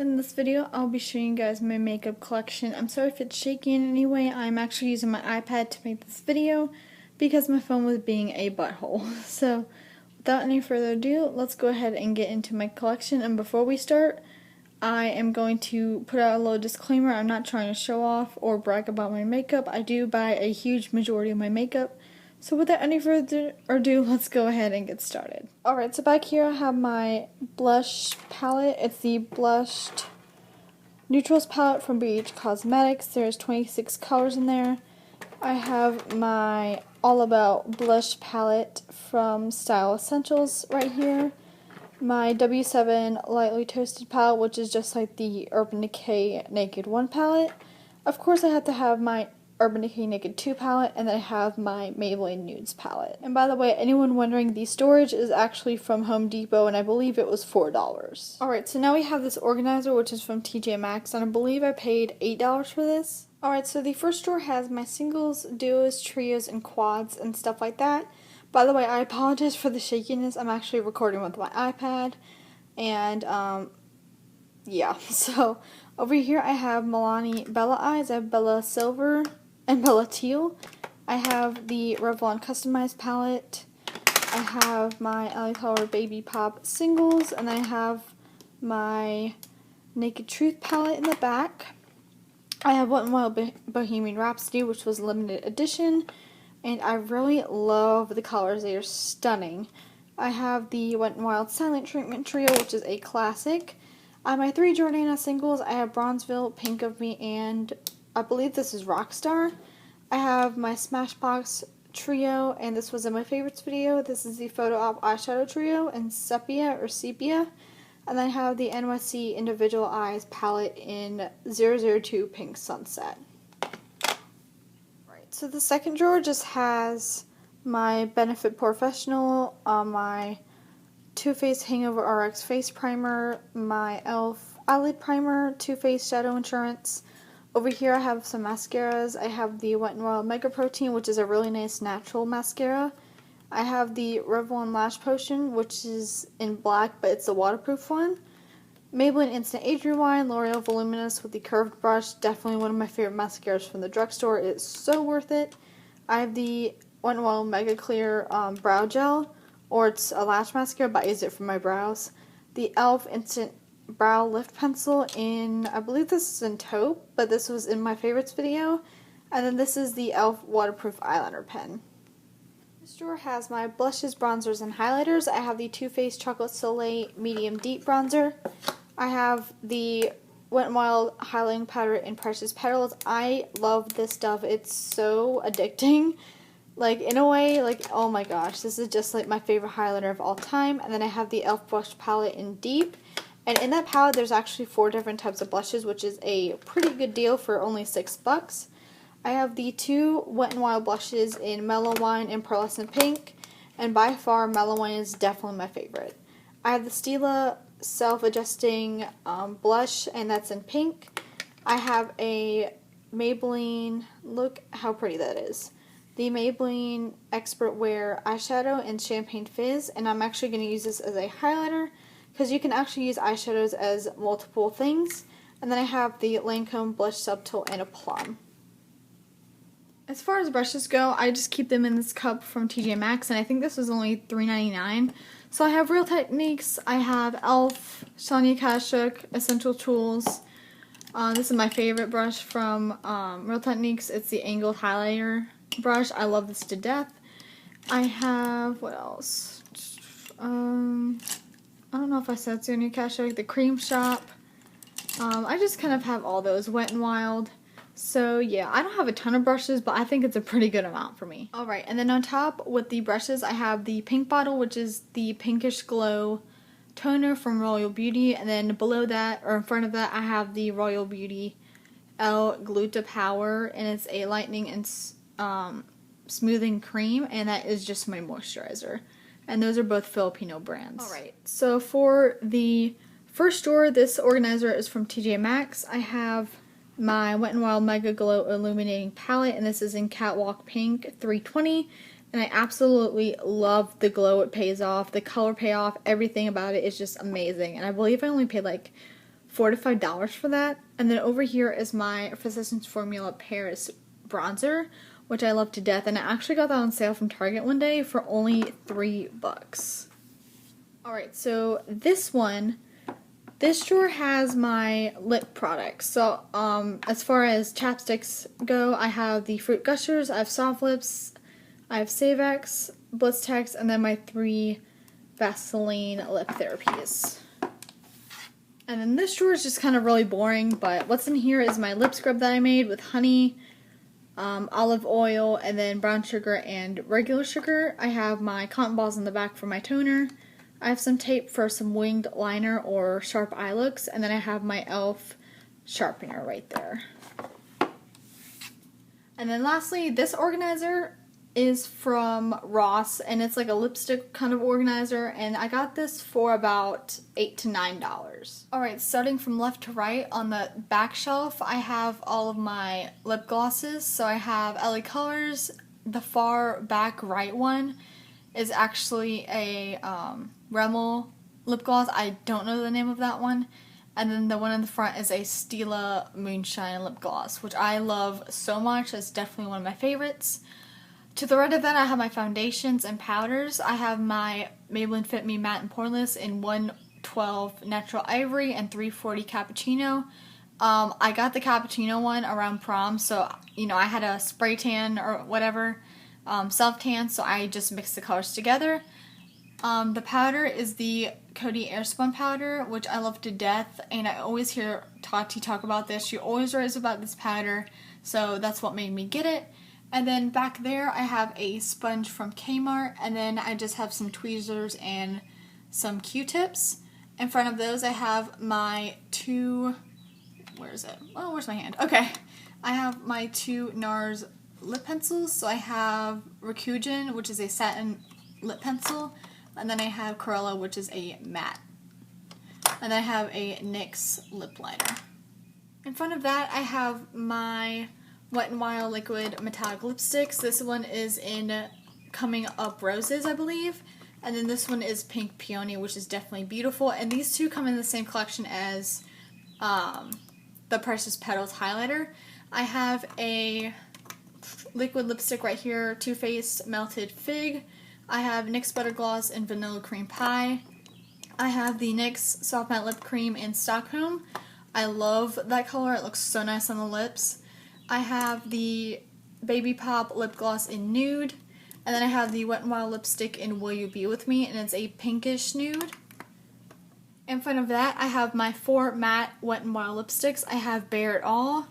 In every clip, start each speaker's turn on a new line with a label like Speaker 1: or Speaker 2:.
Speaker 1: in this video, I'll be showing you guys my makeup collection. I'm sorry if it's shaky in any way. I'm actually using my iPad to make this video because my phone was being a butthole. So, without any further ado, let's go ahead and get into my collection. And before we start, I am going to put out a little disclaimer. I'm not trying to show off or brag about my makeup. I do buy a huge majority of my makeup. So without any further ado, let's go ahead and get started. Alright, so back here I have my blush palette. It's the Blushed Neutrals palette from BH Cosmetics. There's 26 colors in there. I have my All About blush palette from Style Essentials right here. My W7 Lightly Toasted palette, which is just like the Urban Decay Naked 1 palette. Of course I have to have my Urban Decay Naked 2 palette, and then I have my Maybelline Nudes palette. And by the way, anyone wondering, the storage is actually from Home Depot, and I believe it was $4. Alright, so now we have this organizer, which is from TJ Maxx, and I believe I paid $8 for this. Alright, so the first drawer has my singles, duos, trios, and quads, and stuff like that. By the way, I apologize for the shakiness. I'm actually recording with my iPad, and yeah, so over here I have Milani Bella Eyes. I have Bella Silver and Bella Teal. I have the Revlon Customized palette. I have my LA Color Baby Pop singles, and I have my Naked Truth palette in the back. I have Wet n Wild Bohemian Rhapsody, which was limited edition, and I really love the colors. They are stunning. I have the Wet n Wild Silent Treatment Trio, which is a classic. My 3 Jordana singles, I have Bronzeville, Pink of Me, and I believe this is Rockstar. I have my Smashbox Trio, and this was in my favorites video. This is the Photo Op Eyeshadow Trio in Sepia or Sepia. And then I have the NYC Individual Eyes palette in 002 Pink Sunset. Right, so the second drawer just has my Benefit Professional, my Too Faced Hangover RX Face Primer, my e.l.f. Eyelid Primer, Too Faced Shadow Insurance. Over here I have some mascaras. I have the Wet n Wild Mega Protein, which is a really nice natural mascara. I have the Revlon Lash Potion, which is in black, but it's the waterproof one. Maybelline Instant Age Rewind, L'Oreal Voluminous with the curved brush. Definitely one of my favorite mascaras from the drugstore. It's so worth it. I have the Wet n Wild Mega Clear Brow Gel, or it's a lash mascara, but I use it for my brows. The e.l.f. Instant Brow Lift Pencil in, I believe this is in taupe, but this was in my favorites video. And then this is the e.l.f. Waterproof Eyeliner Pen. This drawer has my blushes, bronzers, and highlighters. I have the Too Faced Chocolate Soleil Medium Deep Bronzer. I have the Wet n Wild Highlighting Powder in Precious Petals. I love this stuff. It's so addicting. Like, in a way, like, oh my gosh, this is just like my favorite highlighter of all time. And then I have the e.l.f. Blush Palette in Deep. And in that palette, there's actually 4 different types of blushes, which is a pretty good deal for only $6. I have the 2 Wet n Wild blushes in Mellow Wine and Pearlescent Pink. And by far, Mellow Wine is definitely my favorite. I have the Stila Self-Adjusting blush, and that's in pink. I have a Maybelline, look how pretty that is. The Maybelline Expert Wear eyeshadow in Champagne Fizz, and I'm actually going to use this as a highlighter because you can actually use eyeshadows as multiple things. And then I have the Lancome Blush Subtle in a Plum. As far as brushes go, I just keep them in this cup from TJ Maxx, and I think this was only $3.99. So I have Real Techniques, I have e.l.f., Sonia Kashuk, Essential Tools. This is my favorite brush from Real Techniques. It's the angled highlighter brush. I love this to death. I have, what else? I don't know if I said Sonia Kashuk, the Cream Shop. I just kind of have all those, Wet n Wild. So yeah, I don't have a ton of brushes, but I think it's a pretty good amount for me. Alright, and then on top with the brushes, I have the pink bottle, which is the Pinkish Glow toner from Royal Beauty, and then below that, or in front of that, I have the Royal Beauty L Gluta Power, and it's a lightening and smoothing cream, and that is just my moisturizer. And those are both Filipino brands. Alright, so for the first drawer, this organizer is from TJ Maxx. I have my Wet n Wild Mega Glow Illuminating Palette, and this is in Catwalk Pink 320, and I absolutely love the glow. It pays off, the color payoff, everything about it is just amazing, and I believe I only paid like $4 to $5 for that. And then over here is my Physicians Formula Paris bronzer, which I love to death, and I actually got that on sale from Target one day for only $3. Alright, so this drawer has my lip products. So, as far as chapsticks go, I have the Fruit Gushers, I have Soft Lips, I have Savex, Blistex, and then my 3 Vaseline lip therapies. And then this drawer is just kind of really boring, but what's in here is my lip scrub that I made with honey, olive oil, and then brown sugar and regular sugar. I have my cotton balls in the back for my toner. I have some tape for some winged liner or sharp eye looks, and then I have my e.l.f. sharpener right there. And then lastly, this organizer is from Ross, and it's like a lipstick kind of organizer, and I got this for about $8 to $9. Alright, starting from left to right, on the back shelf I have all of my lip glosses. So I have LA Colors. The far back right one is actually a Rimmel lip gloss. I don't know the name of that one. And then the one in the front is a Stila Moonshine lip gloss, which I love so much. It's definitely one of my favorites. To the right of that, I have my foundations and powders. I have my Maybelline Fit Me Matte and Poreless in 112 Natural Ivory and 340 Cappuccino. I got the Cappuccino one around prom, so, you know, I had a spray tan or whatever, self-tan, so I just mixed the colors together. The powder is the Coty Airspun powder, which I love to death, and I always hear Tati talk about this. She always raves about this powder, so that's what made me get it. And then back there I have a sponge from Kmart, and then I just have some tweezers and some Q-tips. In front of those I have my 2, where is it? Oh, where's my hand? Okay. I have my 2 NARS lip pencils. So I have Rakuten, which is a satin lip pencil, and then I have Corella, which is a matte. And then I have a NYX lip liner. In front of that I have my Wet n Wild liquid metallic lipsticks. This one is in Coming Up Roses, I believe. And then this one is Pink Peony, which is definitely beautiful. And these two come in the same collection as the Precious Petals highlighter. I have a liquid lipstick right here, Too Faced Melted Fig. I have NYX Butter Gloss in Vanilla Cream Pie. I have the NYX Soft Matte Lip Cream in Stockholm. I love that color. It looks so nice on the lips. I have the Baby Pop Lip Gloss in Nude, and then I have the Wet n Wild lipstick in Will You Be With Me, and it's a pinkish nude. In front of that, I have my 4 matte Wet n Wild lipsticks. I have Bare It All,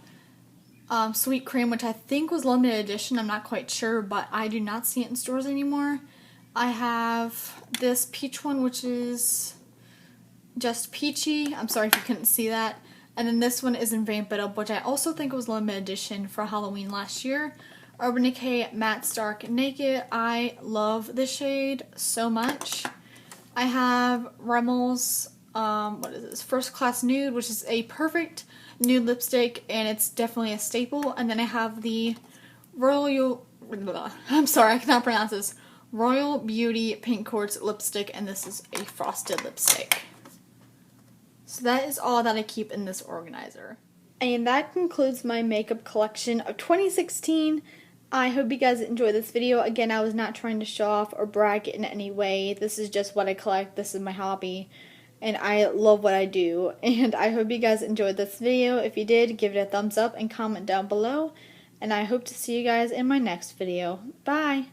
Speaker 1: Sweet Cream, which I think was limited edition, I'm not quite sure, but I do not see it in stores anymore. I have this peach one, which is just peachy. I'm sorry if you couldn't see that. And then this one is in Vamp It Up, which I also think was limited edition for Halloween last year. Urban Decay Matte Stark Naked. I love this shade so much. I have Rimmel's, what is this? First Class Nude, which is a perfect nude lipstick, and it's definitely a staple. And then I have the I'm sorry, I cannot pronounce this. Royal Beauty Pink Quartz lipstick, and this is a frosted lipstick. So that is all that I keep in this organizer. And that concludes my makeup collection of 2016. I hope you guys enjoyed this video. Again, I was not trying to show off or brag in any way. This is just what I collect. This is my hobby. And I love what I do. And I hope you guys enjoyed this video. If you did, give it a thumbs up and comment down below. And I hope to see you guys in my next video. Bye!